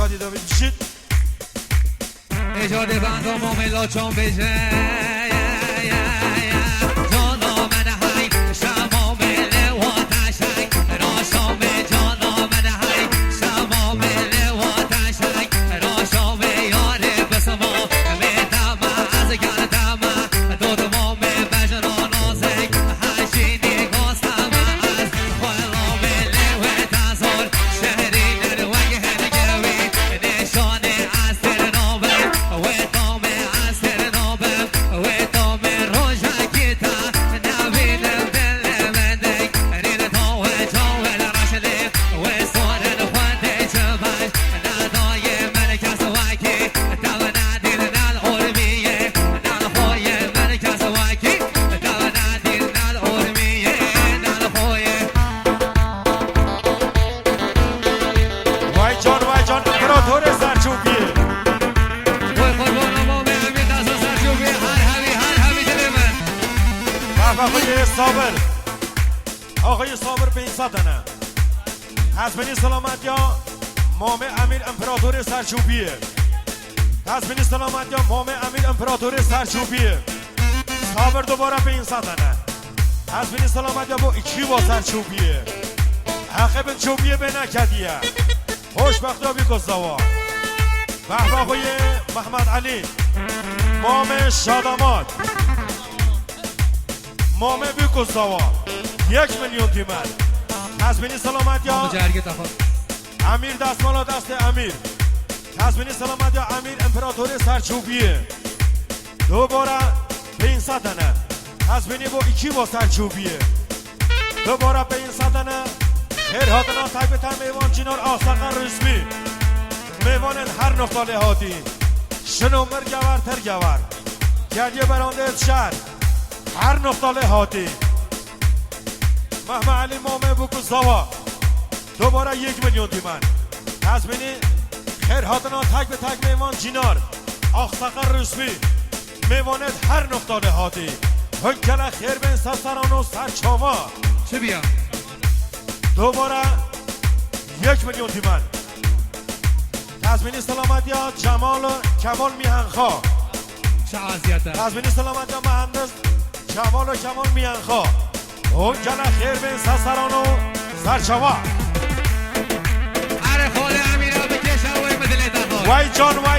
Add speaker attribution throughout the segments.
Speaker 1: شادی داوید بشید
Speaker 2: اجاده بند و مامیلا چون بجه
Speaker 1: آقای صابر به این ساتنه حزبینی سلامت یا مام امیر امپراتور سرچوبیه حزبینی سلامت یا مام امیر امپراتور سرچوبیه صابر دوباره به این ساتنه حزبینی سلامت یا با ایکی با سرچوبیه حقیب چوبیه به نکدیه خوشبخت یا بیکستاوا به آقای محمد علی مام شادامات مام بیکستاوا 1,000,000 تومان حزبینی سلامت یا امیر دستمالا دست امیر حزبینی سلامت یا امیر امپراتور سرچوبیه دوباره به این ساتنه حزبینی با ایکی با سرچوبیه دوباره به این ساتنه هر هاتنا تایبتن میوان جنار آساقن رسمی میوان هر نقطه لحاتی شنومر گور تر گور گریه برانده شهر هر نقطه لحاتی محمد علی مامه بکن زوا دوباره 1,000,000 تومان حزبینی خیر هاتنا تک به تک میوان جینار آخساقر رسمی میوانت هر نقطه لحاتی هنکل خیر بین سرسران و سرچاوا
Speaker 2: چه بیا
Speaker 1: دوباره 1,000,000 تومان حزبینی سلامت یا کمال میهنخواه
Speaker 2: چه عذیته
Speaker 1: حزبینی سلامت یا مهندس کمال میهنخواه اون جل خیر بین سرسران و سرچوا
Speaker 2: هر خود امیرا بکشه وی مدل دخواه
Speaker 1: وای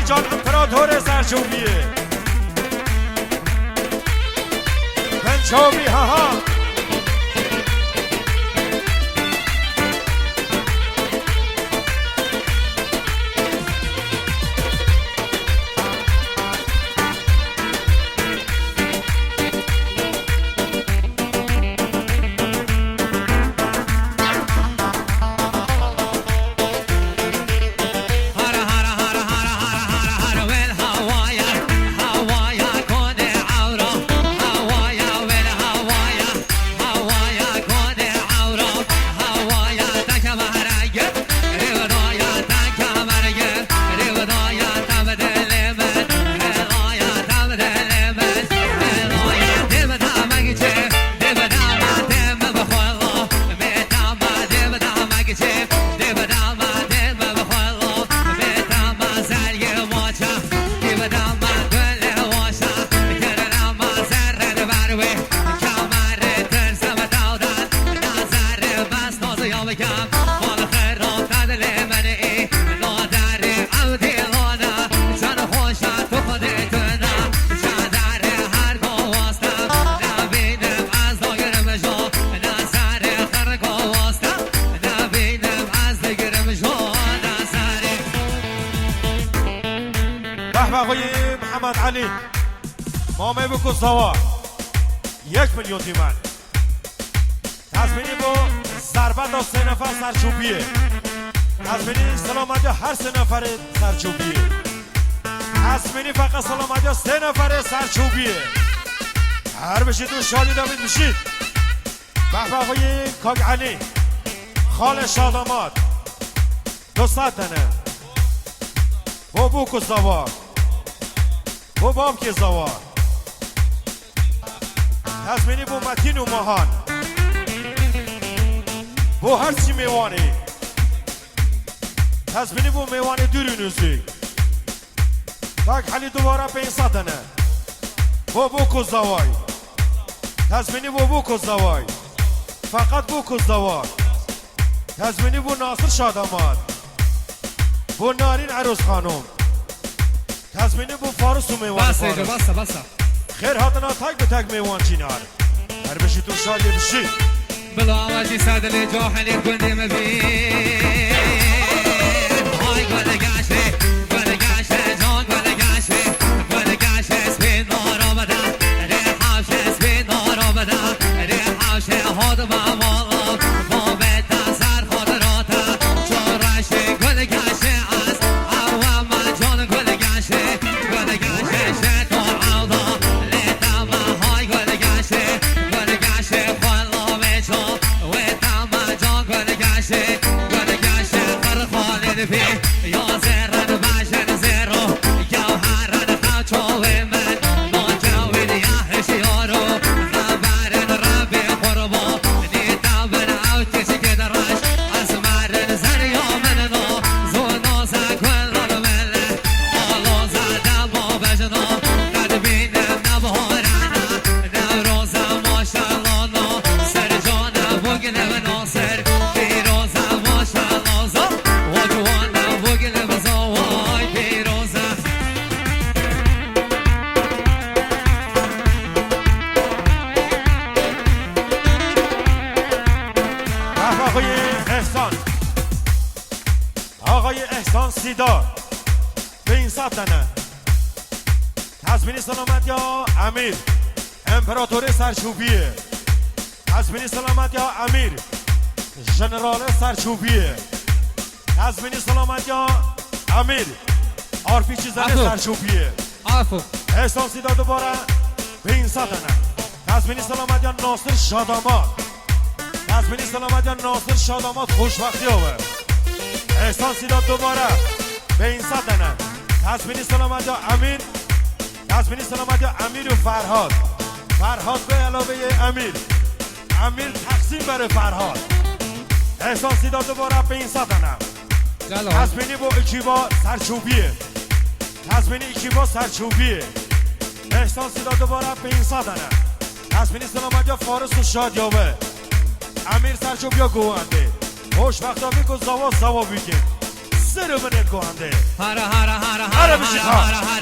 Speaker 1: جان امپراتور سرچوبیه پنچوبی ها آقای محمد علی مامه بکن سوا 1,000,000 تومان حزبینی با ضربت از 3 نفر سرچوبیه حزبینی سلامت هر 3 نفر سرچوبیه حزبینی فقط سلامت 3 نفر سرچوبیه هر بشید و شادی داوید بشید به آقای کاگ علی خال شادامات 200 تنه و بوکو سوا و بام که زوار حزبینی بو متین و ماهان بو هر چی میوانی تزمینی بو میوان دورونوزی تاک حالی دوباره 500 نه بو کزدوای تزمینی بو کزدوای فقط بو کزدوای تزمینی بو ناصر شاداماد بو نارین عروس خانم تزمینی بو فارس و میوان
Speaker 2: بس
Speaker 1: فارس
Speaker 2: بس
Speaker 1: خیر هاتنا تاک به تاک میوان چینار هر بشی تو شادی بشی
Speaker 2: بلا عوضی سادلی جاحلی کنی مبین های گل گاشه جان گل گاشه سپین نار آمده ری حوشه سپین نار آمده ری حوشه هاد با مالا با بیتا سر خاطراتا چون رشه گل گاشه از اول من جان گل گاشه شتار عوضا لیتا ما های گل گاشه خوالا میچو ویتا ما جان گل گاشه خرخالی نفی یا زرن باشن زیرو جوهرن خاچوی من ناجاوید یا هشیارو خبرن ربی قربا نیتا بن اوتیس گدرش اسمرن زریا منو زونو زکولن من آلو زدم و بجنو قد بینم نبهارنا نوروزا ماشالانو سر جانا بگنه و ناصر پیروزا ماشالازا و جوانا بگنه و زوای پیروزا
Speaker 1: آقای احسان سیدار 500 تنه تزمینی سلامت یا امیر امپراتور سرچوبیه تزمینی سلامت یا امیر ژنرال سرچوبیه تزمینی سلامت یا امیر آرپیچی زن
Speaker 2: عفو.
Speaker 1: سرچوبیه
Speaker 2: عفو
Speaker 1: احسان سیدار دوباره 500 تنه تزمینی سلامت یا ناصر شاداماد تزمینی سلامت یا ناصر شاداماد خوشبختی آوه احسان سیدار دوباره 500 تنه تزمینی سلامت یا امیر تزمینی سلامت یا امیر و فرهاد به علاوه امیر تقسیم بره فرهاد احسان سیدار دوباره 500 تنه
Speaker 2: جلال
Speaker 1: تزمینی با اکیبا سرچوبیه تزمینی اکیبا سرچوبیه احسان سیدار دوباره 500 تنه تزمینی سلامت یا فارس و شادیابه امیر سرچوبیا گوهنده خوشبختابی که زوا بیگیم سر منت گوهنده
Speaker 2: هر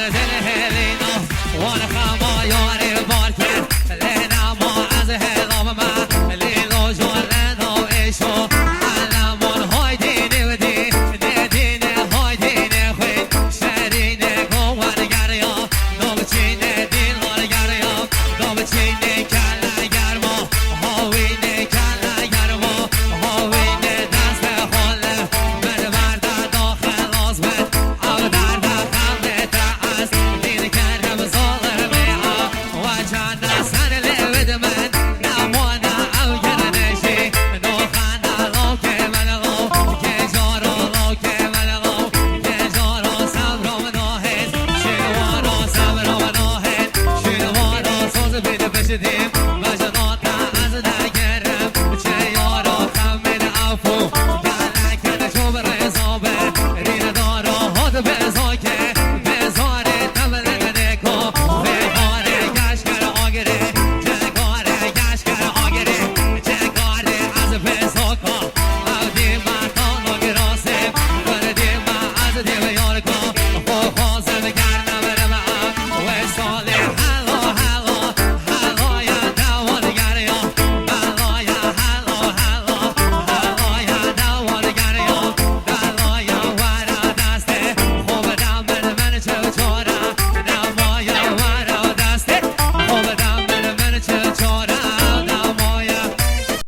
Speaker 2: دل هلینا وان خما یاری بار کرد